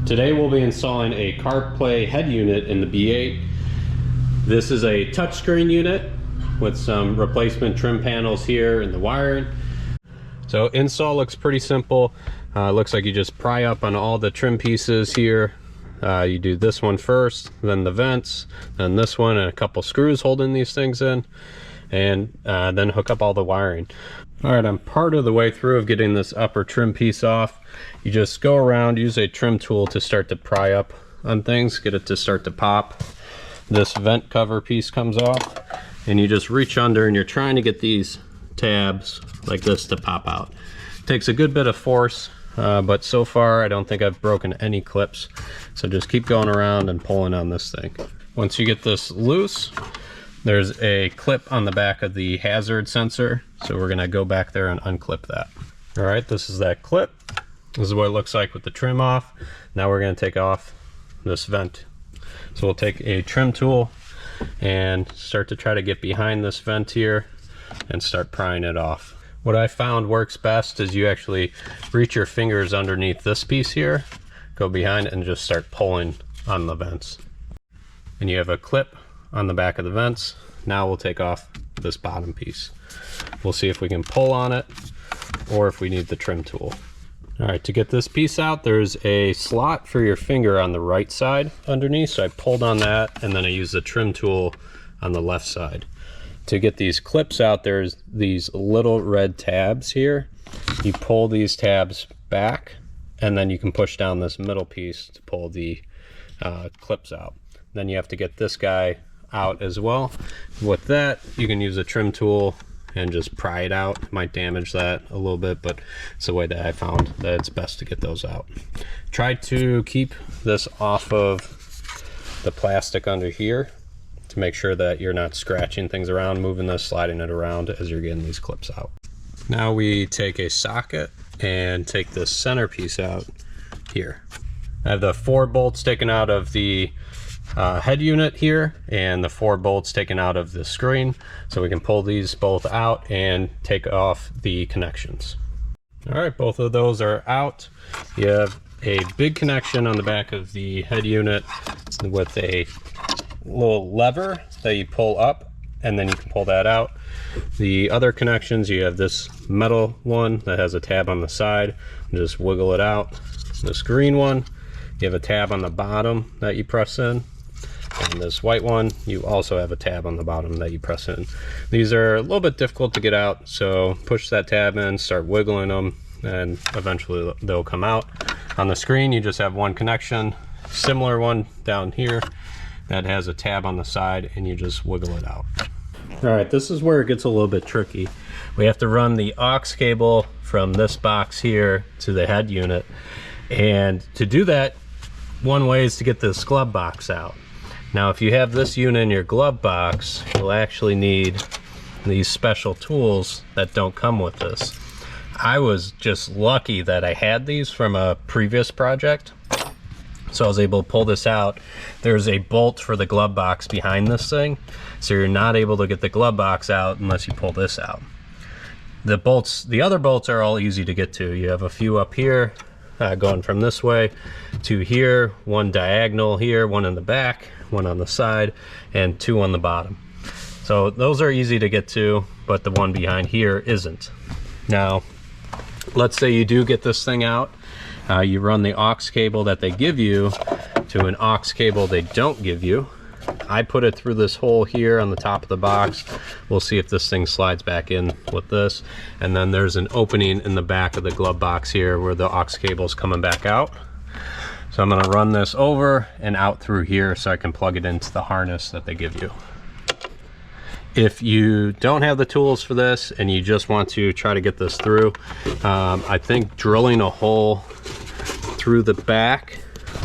Today we'll be installing a CarPlay head unit in the B8. This is a touchscreen unit with some replacement trim panels here and the wiring. So install looks pretty simple. Looks like you just pry up on all the trim pieces here. You do this one first, then the vents, then this one, and a couple screws holding these things in, and then hook up all the wiring. All right, I'm part of the way through of getting this upper trim piece off. You just go around, use a trim tool to start to pry up on things, get it to start to pop. This vent cover piece comes off, and you just reach under and you're trying to get these tabs like this to pop out. Takes a good bit of force, but so far I don't think I've broken any clips. So just keep going around and pulling on this thing. Once you get this loose, there's a clip on the back of the hazard sensor. So we're gonna go back there and unclip that. All right, this is that clip. This is what it looks like with the trim off. Now we're gonna take off this vent. So we'll take a trim tool and start to try to get behind this vent here and start prying it off. What I found works best is you actually reach your fingers underneath this piece here, go behind it and just start pulling on the vents. And you have a clip on the back of the vents. Now we'll take off this bottom piece. We'll see if we can pull on it or if we need the trim tool. All right, to get this piece out, there's a slot for your finger on the right side underneath. So I pulled on that and then I used the trim tool on the left side. To get these clips out, there's these little red tabs here. You pull these tabs back and then you can push down this middle piece to pull the clips out. Then you have to get this guy out as well. With that, you can use a trim tool and just pry it out. It might damage that a little bit, but it's the way that I found that it's best to get those out. Try to keep this off of the plastic under here to make sure that you're not scratching things around, moving this, sliding it around as you're getting these clips out. Now we take a socket and take this center piece out here. I have the 4 bolts taken out of the head unit here and the 4 bolts taken out of the screen, so we can pull these both out and take off the connections. All right, both of those are out. You have a big connection on the back of the head unit with a little lever that you pull up and then you can pull that out. The other connections, you have this metal one that has a tab on the side, just wiggle it out. This green one, you have a tab on the bottom that you press in. And this white one, you also have a tab on the bottom that you press in. These are a little bit difficult to get out, so push that tab in, start wiggling them, and eventually they'll come out. On the screen, you just have one connection, similar one down here that has a tab on the side, and you just wiggle it out. All right, this is where it gets a little bit tricky. We have to run the aux cable from this box here to the head unit, and to do that, one way is to get this glove box out. Now, if you have this unit in your glove box, you'll actually need these special tools that don't come with this. I was just lucky that I had these from a previous project, so I was able to pull this out. There's a bolt for the glove box behind this thing, so you're not able to get the glove box out unless you pull this out. The other bolts are all easy to get to. You have a few up here, going from this way to here, one diagonal here, one in the back, one on the side, and 2 on the bottom. So those are easy to get to, but the one behind here isn't. Now, let's say you do get this thing out, you run the aux cable that they give you to an aux cable they don't give you. I put it through this hole here on the top of the box. We'll see if this thing slides back in with this. And then there's an opening in the back of the glove box here where the aux cable is coming back out. So I'm gonna run this over and out through here so I can plug it into the harness that they give you. If you don't have the tools for this and you just want to try to get this through, I think drilling a hole through the back,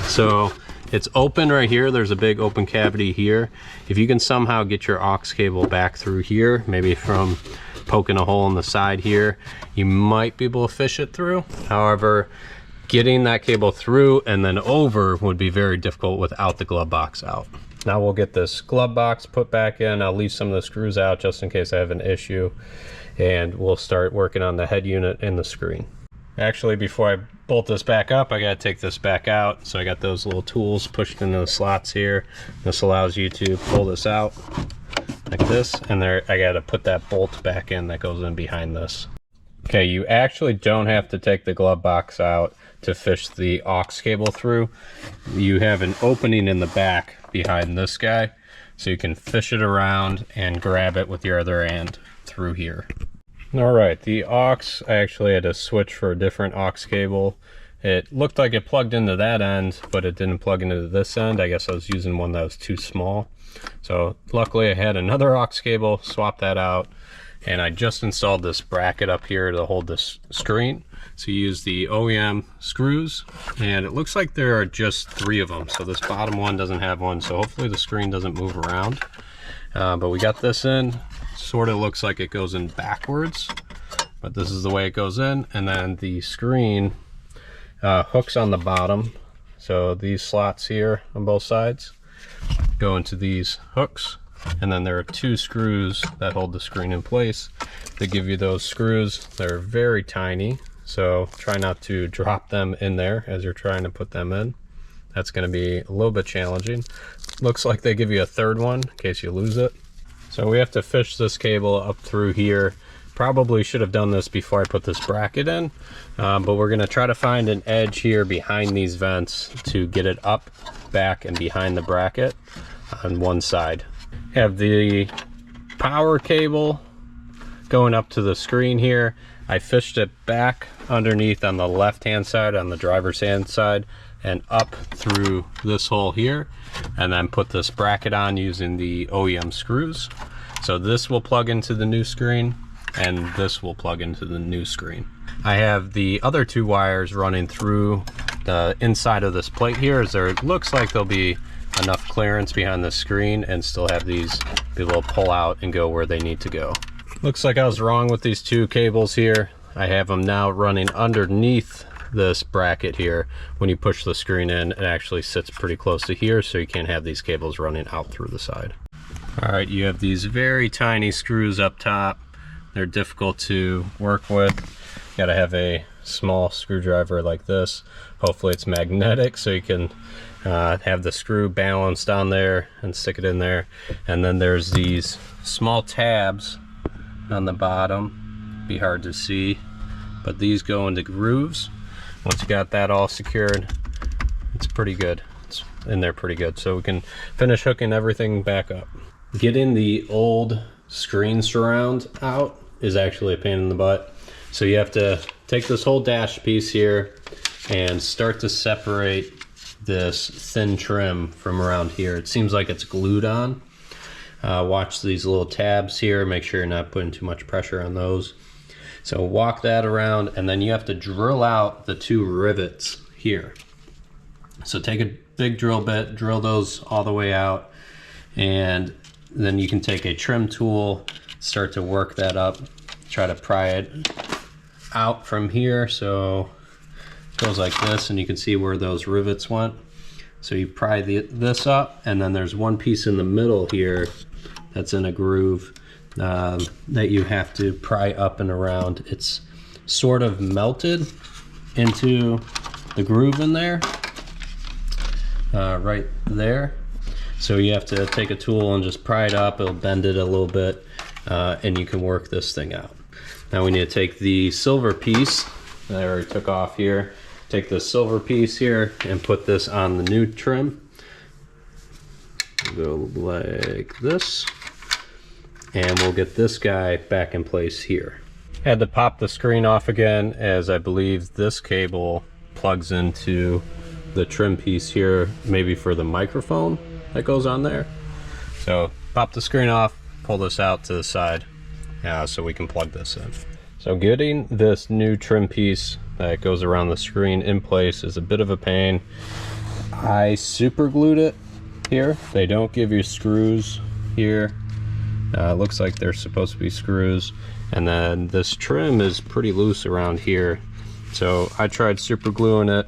so it's open right here, there's a big open cavity here. If you can somehow get your aux cable back through here, maybe from poking a hole in the side here, you might be able to fish it through. However, getting that cable through and then over would be very difficult without the glove box out. Now we'll get this glove box put back in. I'll leave some of the screws out just in case I have an issue, and we'll start working on the head unit and the screen. Actually, before I bolt this back up, I gotta take this back out. So I got those little tools pushed into the slots here. This allows you to pull this out like this, and there I gotta put that bolt back in that goes in behind this. Okay, you actually don't have to take the glove box out to fish the aux cable through. You have an opening in the back behind this guy, so you can fish it around and grab it with your other hand through here. All right, the aux, I actually had to switch for a different aux cable. It looked like it plugged into that end, but it didn't plug into this end. I guess I was using one that was too small. So luckily I had another aux cable, swapped that out, and I just installed this bracket up here to hold this screen. So you use the OEM screws, and it looks like there are just 3 of them. So this bottom one doesn't have one, so hopefully the screen doesn't move around. But we got this in. Sort of looks like it goes in backwards, but this is the way it goes in. And then the screen hooks on the bottom. So these slots here on both sides go into these hooks. And then there are 2 screws that hold the screen in place. They give you those screws. They're very tiny, so try not to drop them in there as you're trying to put them in. That's going to be a little bit challenging. Looks like they give you a 3rd one in case you lose it. So we have to fish this cable up through here. Probably should have done this before I put this bracket in, but we're going to try to find an edge here behind these vents to get it up, back, and behind the bracket on one side. Have the power cable going up to the screen here. I fished it back underneath on the left hand side, on the driver's hand side, and up through this hole here, and then put this bracket on using the OEM screws. So this will plug into the new screen, and this will plug into the new screen. I have the other 2 wires running through the inside of this plate here, as there looks like there'll be enough clearance behind the screen and still have these be able to pull out and go where they need to go. Looks like I was wrong with these 2 cables here. I have them now running underneath this bracket here. When you push the screen in, it actually sits pretty close to here, so you can't have these cables running out through the side. All right, you have these very tiny screws up top. They're difficult to work with. You gotta have a small screwdriver like this. Hopefully it's magnetic, so you can have the screw balanced on there and stick it in there. And then there's these small tabs on the bottom. Be hard to see, but these go into grooves. Once you got that all secured, it's pretty good. It's in there pretty good. So we can finish hooking everything back up. Getting the old screen surround out is actually a pain in the butt. So you have to take this whole dash piece here and start to separate this thin trim from around here. It seems like it's glued on. Watch these little tabs here, make sure you're not putting too much pressure on those. So walk that around, and then you have to drill out the 2 rivets here. So take a big drill bit, drill those all the way out, and then you can take a trim tool, start to work that up, try to pry it out from here. So it goes like this, and you can see where those rivets went. So you pry this up, and then there's one piece in the middle here that's in a groove that you have to pry up and around. It's sort of melted into the groove in there, right there. So you have to take a tool and just pry it up. It'll bend it a little bit, and you can work this thing out. Now we need to take the silver piece that I already took off here. Take this silver piece here and put this on the new trim. Go like this, and we'll get this guy back in place here. Had to pop the screen off again, as I believe this cable plugs into the trim piece here, maybe for the microphone that goes on there. So pop the screen off, pull this out to the side, so we can plug this in. So getting this new trim piece that goes around the screen in place is a bit of a pain. I super glued it here. They don't give you screws here. Looks like they're supposed to be screws. And then this trim is pretty loose around here. So I tried super gluing it.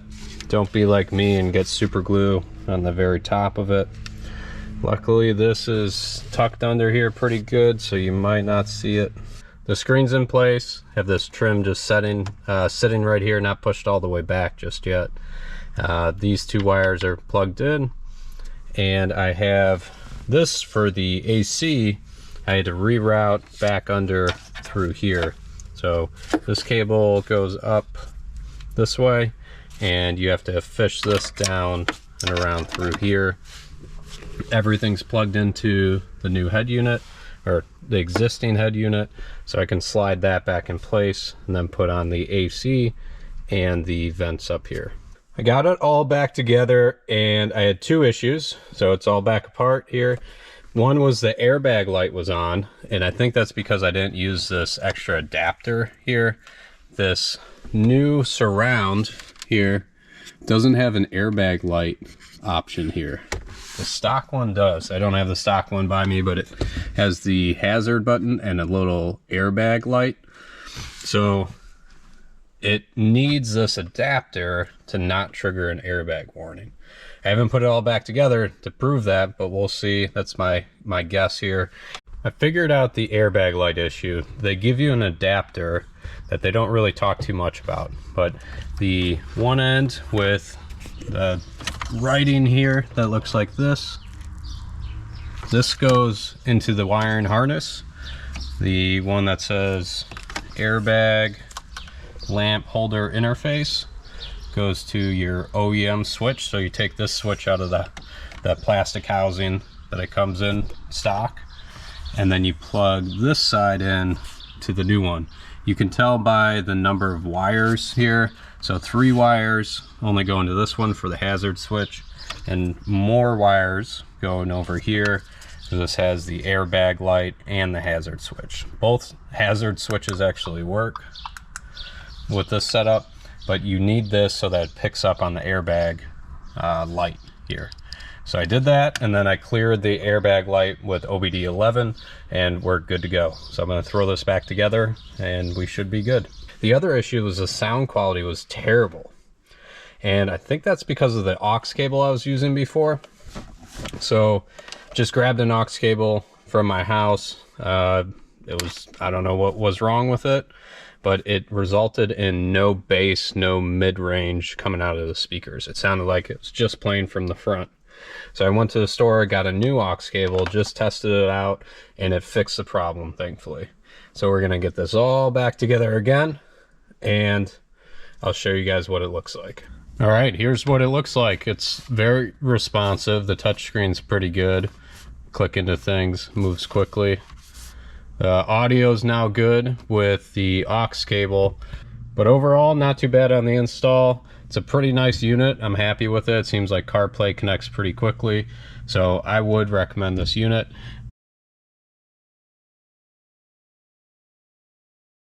Don't be like me and get super glue on the very top of it. Luckily this is tucked under here pretty good, so you might not see it. the screen's in place. Have this trim just sitting right here, not pushed all the way back just yet. These two wires are plugged in, and I have this for the AC. I had to reroute back under through here. So this cable goes up this way, and you have to fish this down and around through here. Everything's plugged into the new head unit, or the existing head unit, so I can slide that back in place and then put on the AC and the vents up here. I got it all back together, and I had two issues, so it's all back apart here. One was the airbag light was on, and I think that's because I didn't use this extra adapter here. This new surround here doesn't have an airbag light option here. The stock one does. I don't have the stock one by me, but it has the hazard button and a little airbag light. So it needs this adapter to not trigger an airbag warning. I haven't put it all back together to prove that, but we'll see. That's my guess here. I figured out the airbag light issue. They give you an adapter that they don't really talk too much about, but the one end with the writing here that looks like this goes into the wiring harness. The one that says airbag lamp holder interface goes to your OEM switch. So you take this switch out of the plastic housing that it comes in stock, and then you plug this side in to the new one. You can tell by the number of wires here. So 3 wires only go into this one for the hazard switch, and more wires going over here. So this has the airbag light and the hazard switch. Both hazard switches actually work with this setup, but you need this so that it picks up on the airbag light here. So I did that, and then I cleared the airbag light with OBD11, and we're good to go. So I'm going to throw this back together, and we should be good. The other issue was the sound quality was terrible, and I think that's because of the aux cable I was using before. So just grabbed an aux cable from my house. It was, I don't know what was wrong with it, but it resulted in no bass, no mid-range coming out of the speakers. It sounded like it was just playing from the front. So I went to the store, got a new aux cable, just tested it out, and it fixed the problem, thankfully. So we're gonna get this all back together again, and I'll show you guys what it looks like. All right, here's what it looks like. It's very responsive. The touchscreen's pretty good. Click into things, moves quickly. The audio's now good with the aux cable, but overall not too bad on the install. It's a pretty nice unit. I'm happy with it. It seems like CarPlay connects pretty quickly, so I would recommend this unit.